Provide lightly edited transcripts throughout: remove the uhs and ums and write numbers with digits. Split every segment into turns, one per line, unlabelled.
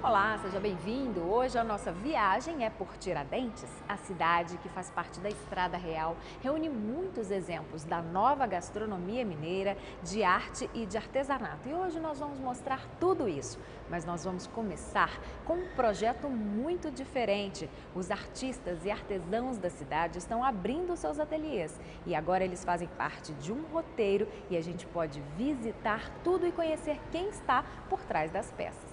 Olá, seja bem-vindo. Hoje a nossa viagem é por Tiradentes, a cidade que faz parte da Estrada Real, reúne muitos exemplos da nova gastronomia mineira, de arte e de artesanato. E hoje nós vamos mostrar tudo isso, mas nós vamos começar com um projeto muito diferente. Os artistas e artesãos da cidade estão abrindo seus ateliês e agora eles fazem parte de um roteiro e a gente pode visitar tudo e conhecer quem está por trás das peças.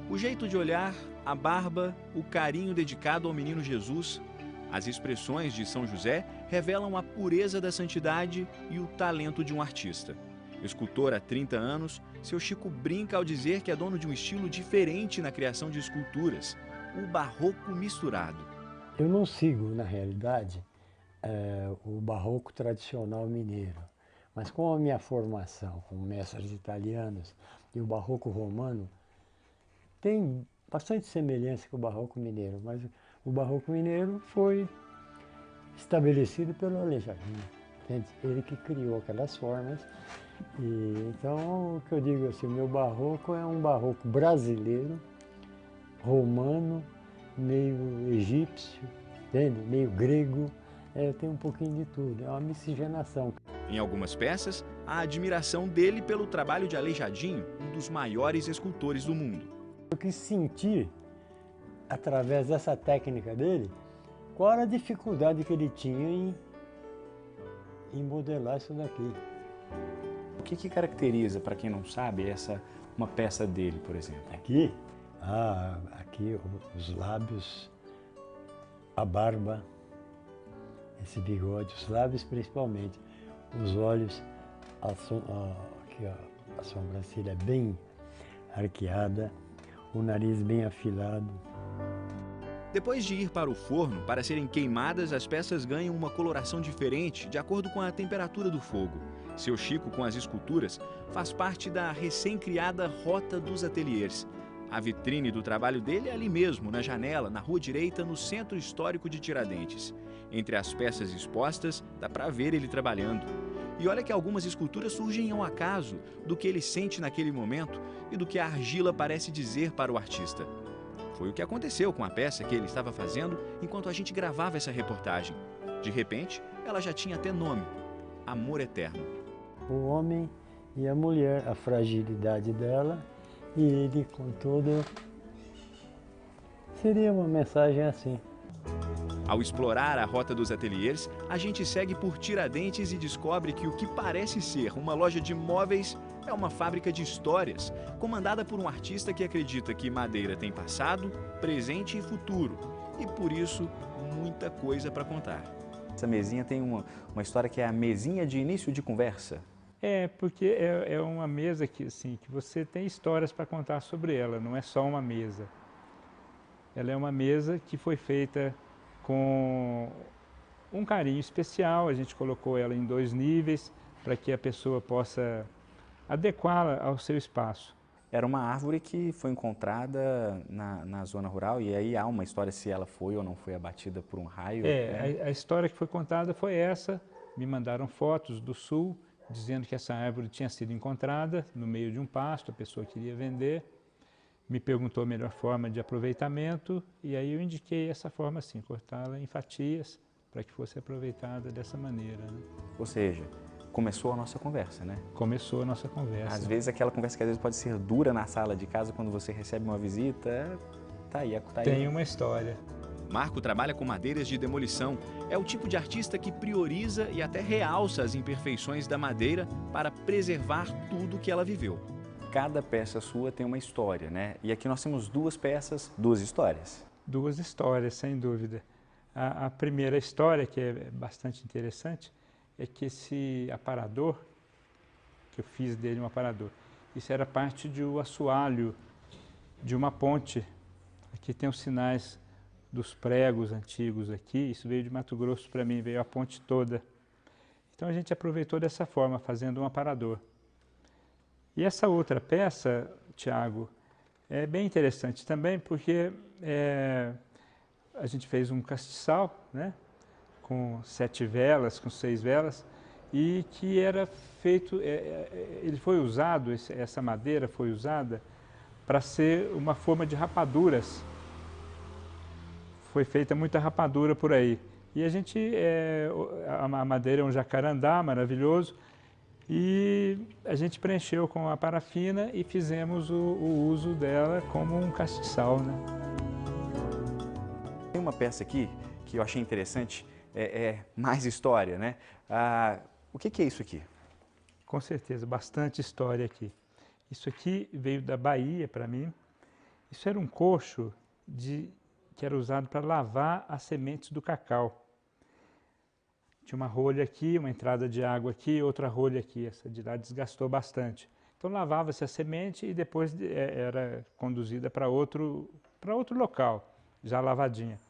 O jeito de olhar, a barba, o carinho dedicado ao menino Jesus, as expressões de São José revelam a pureza da santidade e o talento de um artista. Escultor há 30 anos, seu Chico brinca ao dizer que é dono de um estilo diferente na criação de esculturas, o barroco misturado.
Eu não sigo, na realidade, o barroco tradicional mineiro, mas com a minha formação com mestres italianos e o barroco romano, tem bastante semelhança com o barroco mineiro, mas o barroco mineiro foi estabelecido pelo Aleijadinho, entende? Ele que criou aquelas formas. E, então, o que eu digo assim, o meu barroco é um barroco brasileiro, romano, meio egípcio, entende? Meio grego, tem um pouquinho de tudo, é uma miscigenação.
Em algumas peças, a admiração dele pelo trabalho de Aleijadinho, um dos maiores escultores do mundo.
Eu quis sentir, através dessa técnica dele, qual era a dificuldade que ele tinha em modelar isso daqui.
O que caracteriza, para quem não sabe, uma peça dele, por exemplo?
Aqui, aqui os lábios, a barba, esse bigode, os lábios principalmente, os olhos, aqui, a sobrancelha bem arqueada, o nariz bem afilado.
Depois de ir para o forno para serem queimadas, as peças ganham uma coloração diferente de acordo com a temperatura do fogo. Seu Chico, com as esculturas, faz parte da recém-criada Rota dos Ateliês. A vitrine do trabalho dele é ali mesmo, na janela, na rua direita, no Centro Histórico de Tiradentes. Entre as peças expostas, dá para ver ele trabalhando. E olha que algumas esculturas surgem ao acaso do que ele sente naquele momento e do que a argila parece dizer para o artista. Foi o que aconteceu com a peça que ele estava fazendo enquanto a gente gravava essa reportagem. De repente, ela já tinha até nome: Amor Eterno.
O homem e a mulher, a fragilidade dela, e ele com todo... Seria uma mensagem assim.
Ao explorar a Rota dos Ateliês, a gente segue por Tiradentes e descobre que o que parece ser uma loja de móveis é uma fábrica de histórias, comandada por um artista que acredita que madeira tem passado, presente e futuro, e por isso, muita coisa para contar.
Essa mesinha tem uma história que é a mesinha de início de conversa.
Porque é uma mesa que você tem histórias para contar sobre ela, não é só uma mesa. Ela é uma mesa que foi feita com um carinho especial, a gente colocou ela em 2 níveis para que a pessoa possa adequá-la ao seu espaço.
Era uma árvore que foi encontrada na zona rural e aí há uma história se ela foi ou não foi abatida por um raio.
A história que foi contada foi essa, me mandaram fotos do sul dizendo que essa árvore tinha sido encontrada no meio de um pasto, a pessoa queria vender. Me perguntou a melhor forma de aproveitamento e aí eu indiquei essa forma assim, cortá-la em fatias para que fosse aproveitada dessa maneira. Né?
Ou seja, começou a nossa conversa, né?
Começou a nossa conversa.
Às vezes aquela conversa que às vezes pode ser dura na sala de casa quando você recebe uma visita, tá aí.
Tem uma história.
Marco trabalha com madeiras de demolição. É o tipo de artista que prioriza e até realça as imperfeições da madeira para preservar tudo que ela viveu.
Cada peça sua tem uma história, né? E aqui nós temos 2 peças, 2 histórias.
2 histórias, sem dúvida. A primeira história, que é bastante interessante, é que esse aparador, que eu fiz dele um aparador, isso era parte de um assoalho de uma ponte. Aqui tem os sinais dos pregos antigos aqui, isso veio de Mato Grosso para mim, veio a ponte toda. Então a gente aproveitou dessa forma, fazendo um aparador. E essa outra peça, Tiago, é bem interessante também porque a gente fez um castiçal, né, com 7 velas, com 6 velas, e que era feito, ele foi usado, essa madeira foi usada para ser uma forma de rapaduras. Foi feita muita rapadura por aí. E a gente, a madeira é um jacarandá maravilhoso, e a gente preencheu com a parafina e fizemos o uso dela como um castiçal, né?
Tem uma peça aqui que eu achei interessante, mais história, né? O que é isso aqui?
Com certeza, bastante história aqui. Isso aqui veio da Bahia para mim. Isso era um coxo que era usado para lavar as sementes do cacau. Tinha uma rolha aqui, uma entrada de água aqui, outra rolha aqui. Essa de lá desgastou bastante. Então lavava-se a semente e depois era conduzida para outro local, já lavadinha.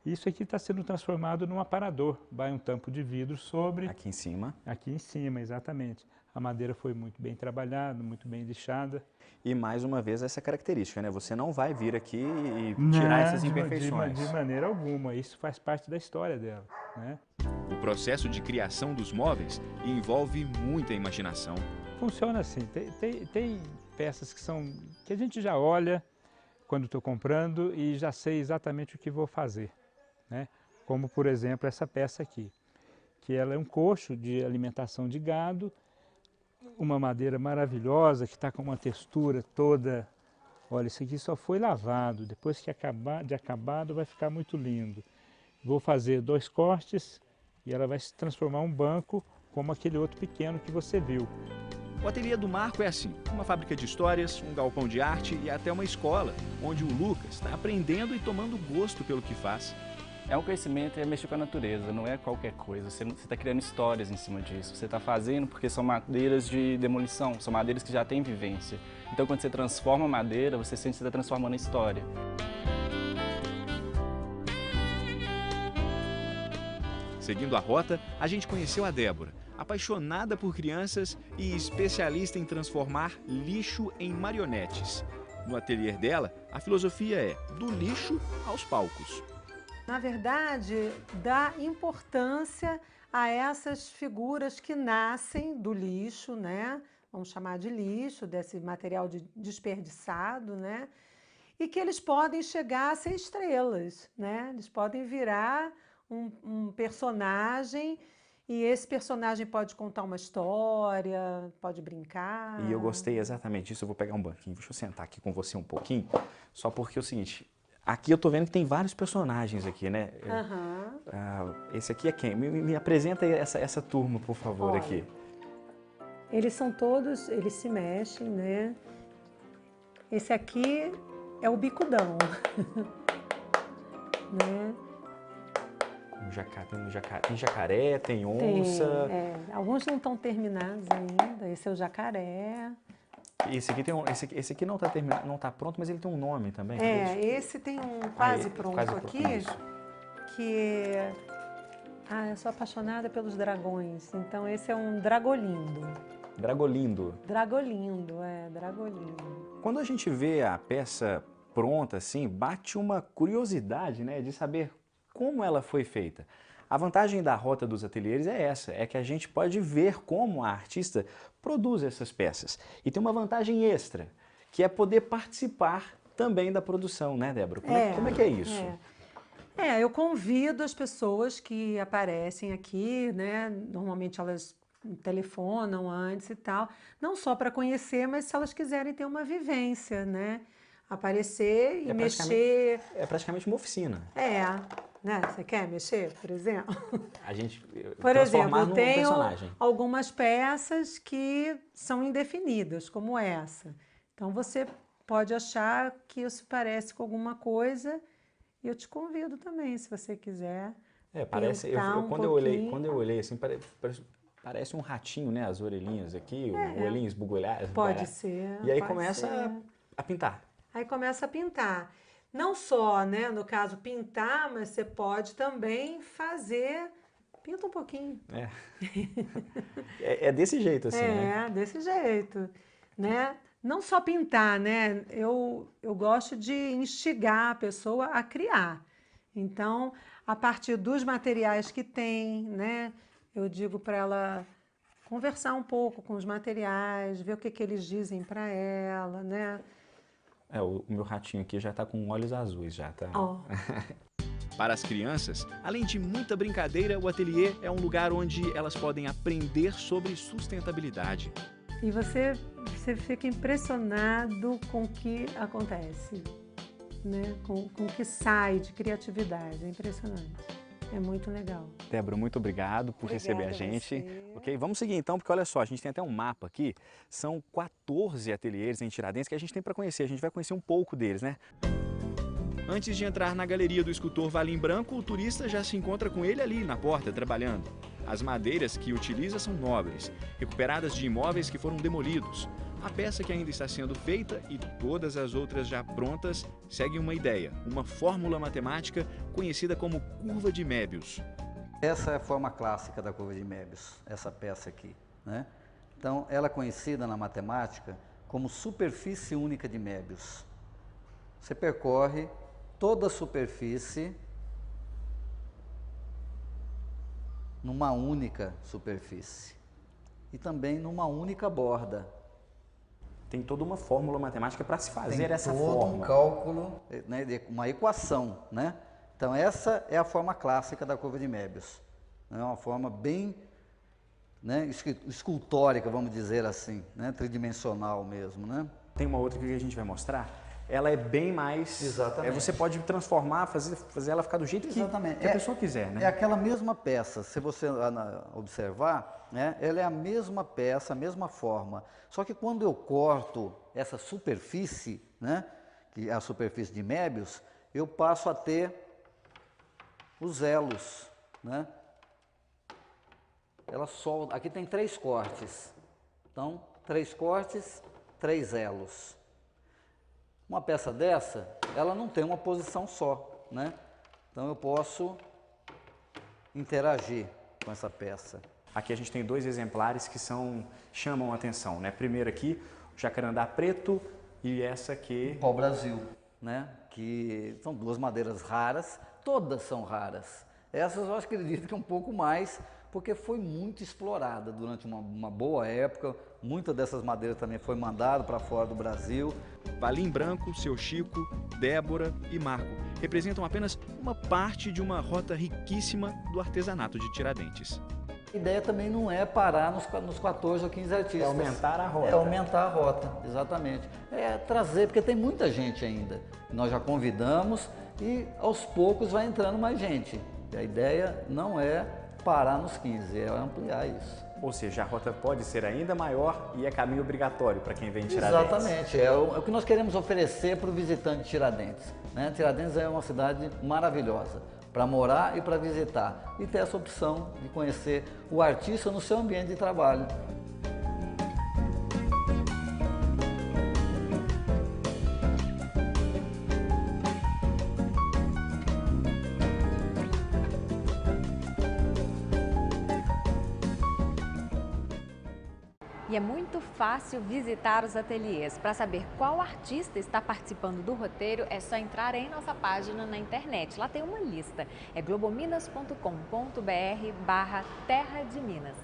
Isso aqui está sendo transformado num aparador. Vai um tampo de vidro sobre...
Aqui em cima.
Aqui em cima, exatamente. A madeira foi muito bem trabalhada, muito bem lixada.
E mais uma vez essa característica, né? Você não vai vir aqui e tirar essas imperfeições.
De maneira alguma. Isso faz parte da história dela, né?
O processo de criação dos móveis envolve muita imaginação.
Funciona assim. Tem peças que a gente já olha quando estou comprando e já sei exatamente o que vou fazer, né? Como, por exemplo, essa peça aqui, que ela é um coxo de alimentação de gado, uma madeira maravilhosa, que está com uma textura toda... Olha, isso aqui só foi lavado, depois que de acabado vai ficar muito lindo. Vou fazer 2 cortes e ela vai se transformar em um banco, como aquele outro pequeno que você viu.
O ateliê do Marco é assim, uma fábrica de histórias, um galpão de arte e até uma escola, onde o Lucas está aprendendo e tomando gosto pelo que faz.
É um conhecimento, é mexer com a natureza, não é qualquer coisa. Você está criando histórias em cima disso. Você está fazendo porque são madeiras de demolição, são madeiras que já têm vivência. Então, quando você transforma a madeira, você sente que você está transformando a história.
Seguindo a rota, a gente conheceu a Débora, apaixonada por crianças e especialista em transformar lixo em marionetes. No ateliê dela, a filosofia é do lixo aos palcos.
Na verdade, dá importância a essas figuras que nascem do lixo, né? Vamos chamar de lixo, desse material desperdiçado, né? E que eles podem chegar a ser estrelas, né? Eles podem virar um personagem, e esse personagem pode contar uma história, pode brincar.
E eu gostei exatamente disso. Eu vou pegar um banquinho, deixa eu sentar aqui com você um pouquinho, só porque é o seguinte... Aqui eu tô vendo que tem vários personagens aqui, né? Esse aqui é quem? Me apresenta essa turma, por favor. Olha, aqui.
Eles são todos, eles se mexem, né? Esse aqui é o bicudão. Né?
Tem jacaré, tem onça.
Alguns não estão terminados ainda. Esse é o jacaré.
Esse aqui, esse aqui não está terminado, não está pronto, mas ele tem um nome também.
Esse tem um quase pronto aqui, que eu sou apaixonada pelos dragões, então esse é um dragolindo.
Dragolindo?
Dragolindo, dragolindo.
Quando a gente vê a peça pronta, assim, bate uma curiosidade, né, de saber como ela foi feita. A vantagem da Rota dos Ateliês é essa, é que a gente pode ver como a artista produz essas peças. E tem uma vantagem extra, que é poder participar também da produção, né, Débora? Como é que é isso?
Eu convido as pessoas que aparecem aqui, né, normalmente elas telefonam antes e tal, não só para conhecer, mas se elas quiserem ter uma vivência, né, aparecer e mexer.
É praticamente uma oficina.
Né? Você quer mexer, por exemplo?
A gente
por exemplo, eu tenho
personagem.
Algumas peças que são indefinidas, como essa. Então você pode achar que isso parece com alguma coisa e eu te convido também, se você quiser.
Parece. Quando eu olhei assim, parece um ratinho, né? As orelhinhas aqui, o olhinho esbugalhado.
Pode ser.
E aí começa a pintar.
Aí começa a pintar. Não só, né, no caso, pintar, mas você pode também fazer... Pinta um pouquinho.
É desse jeito, assim, né?
Desse jeito, né? Não só pintar, né? Eu gosto de instigar a pessoa a criar. Então, a partir dos materiais que tem, né? Eu digo para ela conversar um pouco com os materiais, ver o que eles dizem para ela, né?
O meu ratinho aqui já está com olhos azuis, já tá.
Ó.
Para as crianças, além de muita brincadeira, o ateliê é um lugar onde elas podem aprender sobre sustentabilidade.
E você fica impressionado com o que acontece, né? Com o que sai de criatividade. É impressionante. É muito legal.
Débora, muito obrigado por receber a gente. Ok, vamos seguir então, porque olha só, a gente tem até um mapa aqui. São 14 ateliês em Tiradentes que a gente tem para conhecer. A gente vai conhecer um pouco deles, né?
Antes de entrar na galeria do escultor Valim Branco, o turista já se encontra com ele ali na porta, trabalhando. As madeiras que utiliza são nobres, recuperadas de imóveis que foram demolidos. A peça que ainda está sendo feita e todas as outras já prontas seguem uma ideia, uma fórmula matemática conhecida como curva de Möbius.
Essa é a forma clássica da curva de Möbius, essa peça aqui, né? Então, ela é conhecida na matemática como superfície única de Möbius. Você percorre toda a superfície numa única superfície e também numa única borda.
Tem toda uma fórmula matemática para se fazer essa
Tem todo
forma.
um cálculo, né, uma equação, né? Então essa é a forma clássica da curva de Möbius. É uma forma bem, né, escultórica, vamos dizer assim, né, tridimensional mesmo, né?
Tem uma outra que a gente vai mostrar. Ela é bem mais...
Exatamente.
Você pode transformar, fazer ela ficar do jeito que a pessoa quiser, né?
É aquela mesma peça, se você observar, né, ela é a mesma peça, a mesma forma. Só que quando eu corto essa superfície, né, que é a superfície de Möbius, eu passo a ter os elos, né? Ela solta, aqui tem 3 cortes. Então, 3 cortes, 3 elos. Uma peça dessa, ela não tem uma posição só, né? Então eu posso interagir com essa peça.
Aqui a gente tem 2 exemplares que chamam a atenção, né? Primeiro aqui, o jacarandá preto e essa aqui...
Pau-brasil, né? Que são 2 madeiras raras, todas são raras. Essas eu acredito que é um pouco mais, porque foi muito explorada durante uma boa época. Muita dessas madeiras também foi mandada para fora do Brasil.
Valim Branco, Seu Chico, Débora e Marco representam apenas uma parte de uma rota riquíssima do artesanato de Tiradentes.
A ideia também não é parar nos 14 ou 15 artistas.
É aumentar a rota.
É aumentar a rota, exatamente. É trazer, porque tem muita gente ainda. Nós já convidamos e aos poucos vai entrando mais gente. E a ideia não é parar nos 15, é ampliar isso.
Ou seja, a rota pode ser ainda maior e é caminho obrigatório para quem vem em Tiradentes.
Exatamente, é o que nós queremos oferecer para o visitante de Tiradentes, né? Tiradentes é uma cidade maravilhosa para morar e para visitar e ter essa opção de conhecer o artista no seu ambiente de trabalho.
E é muito fácil visitar os ateliês. Para saber qual artista está participando do roteiro, é só entrar em nossa página na internet. Lá tem uma lista. É globominas.com.br/Terra de Minas.